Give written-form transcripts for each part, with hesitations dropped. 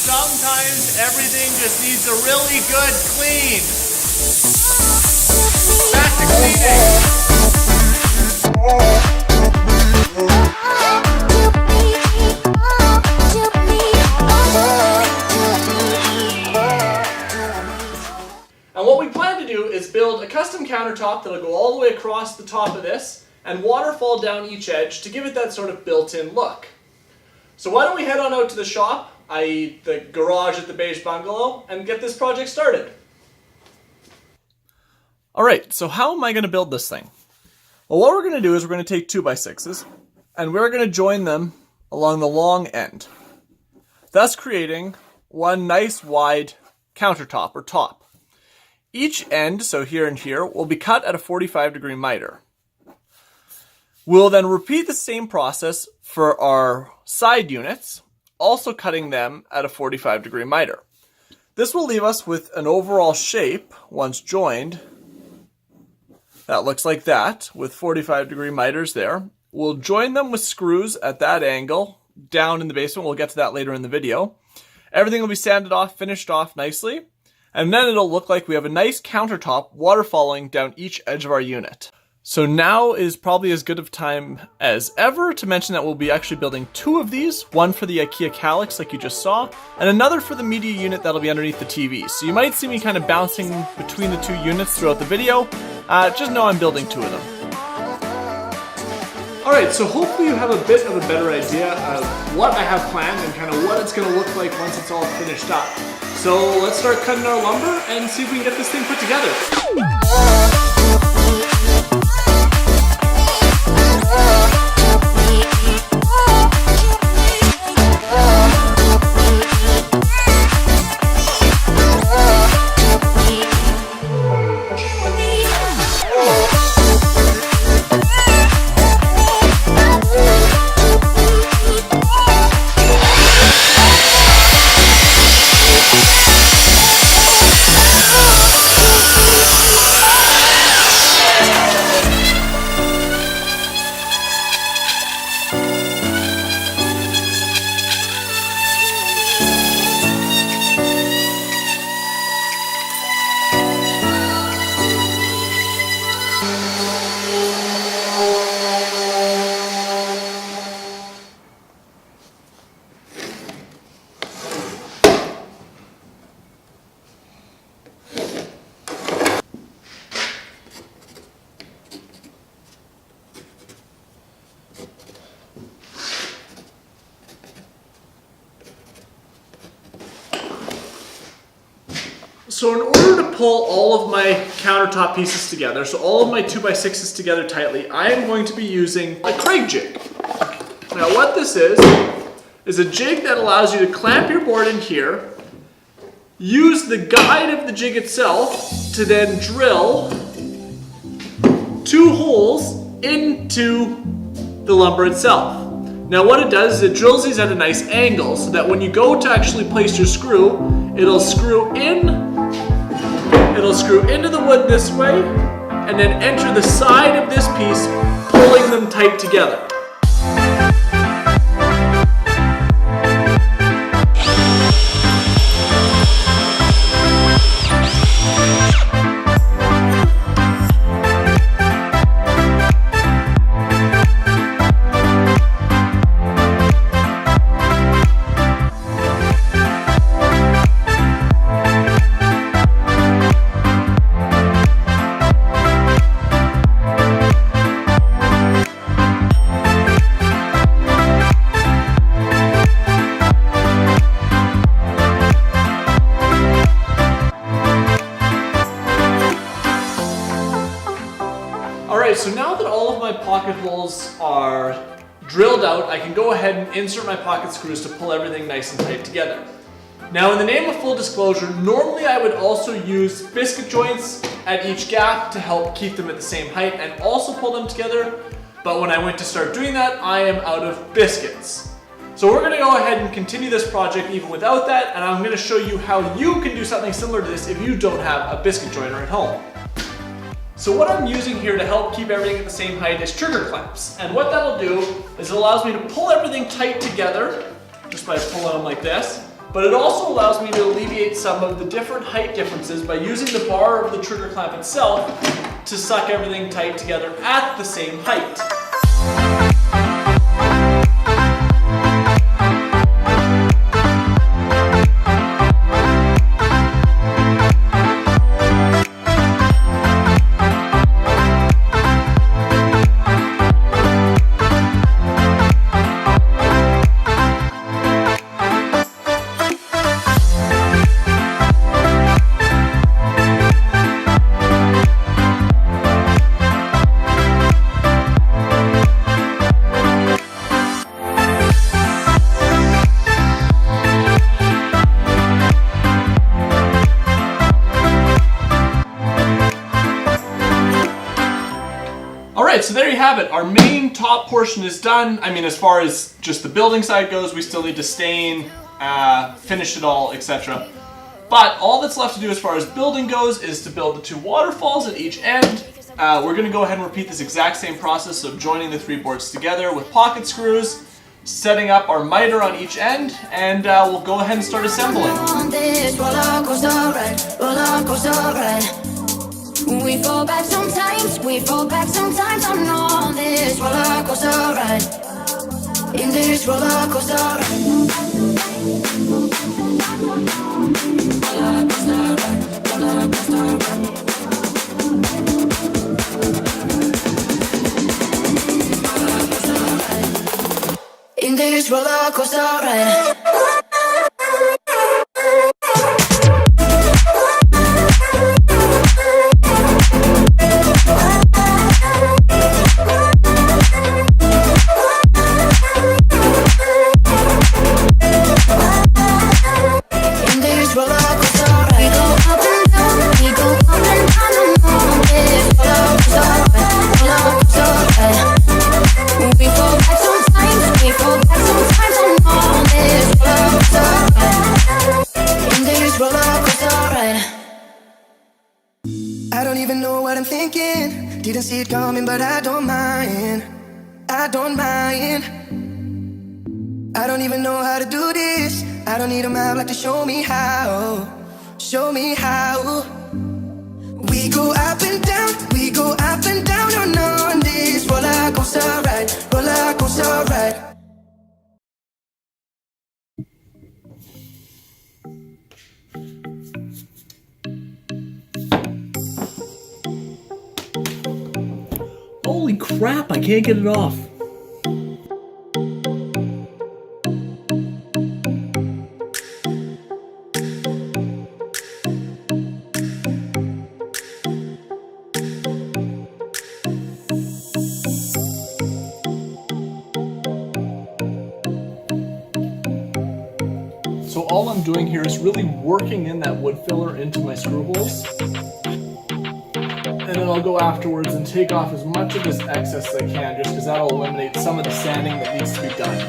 Sometimes everything just needs a really good clean. Back to cleaning. And what we plan to do is build a custom countertop that'll go all the way across the top of this and waterfall down each edge to give it that sort of built-in look. So why don't we head on out to the shop, i.e. the garage at the beige bungalow, and get this project started. Alright, so how am I going to build this thing? Well, what we're going to do is we're going to take 2x6s, and we're going to join them along the long end, thus creating one nice wide countertop or top. Each end, so here and here, will be cut at a 45-degree miter. We'll then repeat the same process for our side units, also cutting them at a 45-degree miter. This will leave us with an overall shape, once joined, that looks like that, with 45-degree miters there. We'll join them with screws at that angle, down in the basement. We'll get to that later in the video. Everything will be sanded off, finished off nicely, and then it'll look like we have a nice countertop waterfalling down each edge of our unit. So now is probably as good of time as ever to mention that we'll be actually building 2 of these, one for the IKEA kallax like you just saw, and another for the media unit that'll be underneath the TV. So you might see me kind of bouncing between the 2 units throughout the video. Just know I'm building 2 of them. Alright, so hopefully you have a bit of a better idea of what I have planned and kind of what it's going to look like once it's all finished up. So let's start cutting our lumber and see if we can get this thing put together. So in order to pull all of my countertop pieces together, so all of my 2x6s together tightly, I am going to be using a Craig jig. Now what this is a jig that allows you to clamp your board in here, use the guide of the jig itself to then drill 2 holes into the lumber itself. Now what it does is it drills these at a nice angle so that when you go to actually place your screw, it'll screw into the wood this way and then enter the side of this piece, pulling them tight together. Alright, so now that all of my pocket holes are drilled out, I can go ahead and insert my pocket screws to pull everything nice and tight together. Now, in the name of full disclosure, normally I would also use biscuit joints at each gap to help keep them at the same height and also pull them together. But when I went to start doing that, I am out of biscuits. So we're gonna go ahead and continue this project even without that, and I'm gonna show you how you can do something similar to this if you don't have a biscuit joiner at home. So what I'm using here to help keep everything at the same height is trigger clamps. And what that'll do is it allows me to pull everything tight together, just by pulling them like this. But it also allows me to alleviate some of the different height differences by using the bar of the trigger clamp itself to suck everything tight together at the same height. Alright, so there you have it. Our main top portion is done. I mean, as far as just the building side goes, we still need to stain, finish it all, etc. But all that's left to do as far as building goes is to build the 2 waterfalls at each end. We're going to go ahead and repeat this exact same process of joining the 3 boards together with pocket screws, setting up our miter on each end, and we'll go ahead and start assembling. We fall back sometimes, I'm on this roller coaster ride. In this roller coaster ride. Roller coaster ride, roller coaster ride. In this roller coaster ride. I don't even know what I'm thinking. Didn't see it coming, but I don't mind. I don't mind. I don't even know how to do this. I don't need a map like to show me how. Show me how. We go up and down, we go up and down on this roller coaster ride, roller coaster ride. Holy crap, I can't get it off. So all I'm doing here is really working in that wood filler into my screw holes. And then I'll go afterwards and take off as much of this excess as I can, just because that'll eliminate some of the sanding that needs to be done.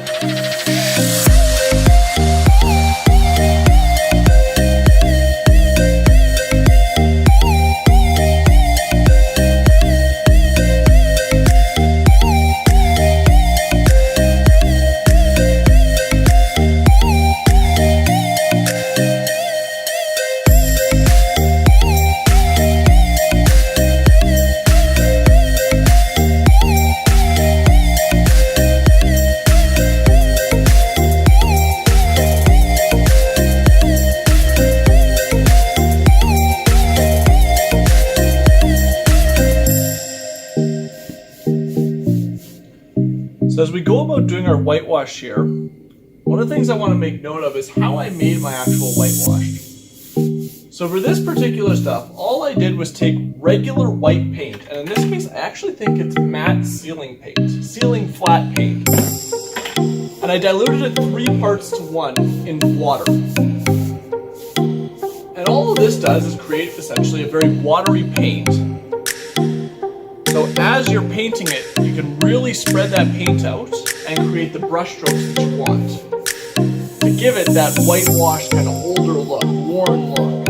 So as we go about doing our whitewash here, one of the things I want to make note of is how I made my actual whitewash. So for this particular stuff, all I did was take regular white paint, and in this case I actually think it's matte ceiling paint, ceiling flat paint. And I diluted it 3 parts to 1 in water. And all of this does is create essentially a very watery paint. So as you're painting it, you can really spread that paint out and create the brush strokes that you want to give it that whitewash kind of older look, worn look.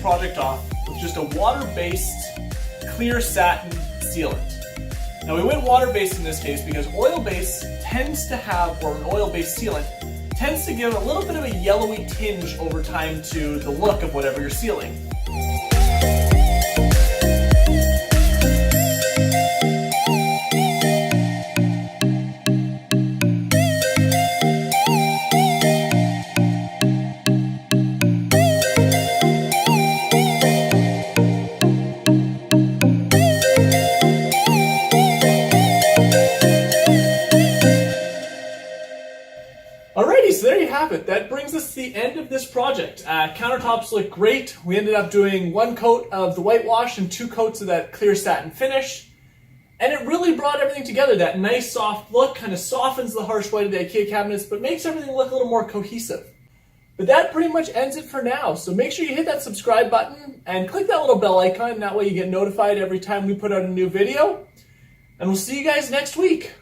Project off with just a water-based clear satin sealant. Now we went water-based in this case because oil-based tends to have, or an oil-based sealant, tends to give a little bit of a yellowy tinge over time to the look of whatever you're sealing. Alrighty, so there you have it. That brings us to the end of this project. Countertops look great. We ended up doing 1 coat of the whitewash and 2 coats of that clear satin finish. And it really brought everything together. That nice soft look kind of softens the harsh white of the IKEA cabinets, but makes everything look a little more cohesive. But that pretty much ends it for now. So make sure you hit that subscribe button and click that little bell icon. That way you get notified every time we put out a new video. And we'll see you guys next week.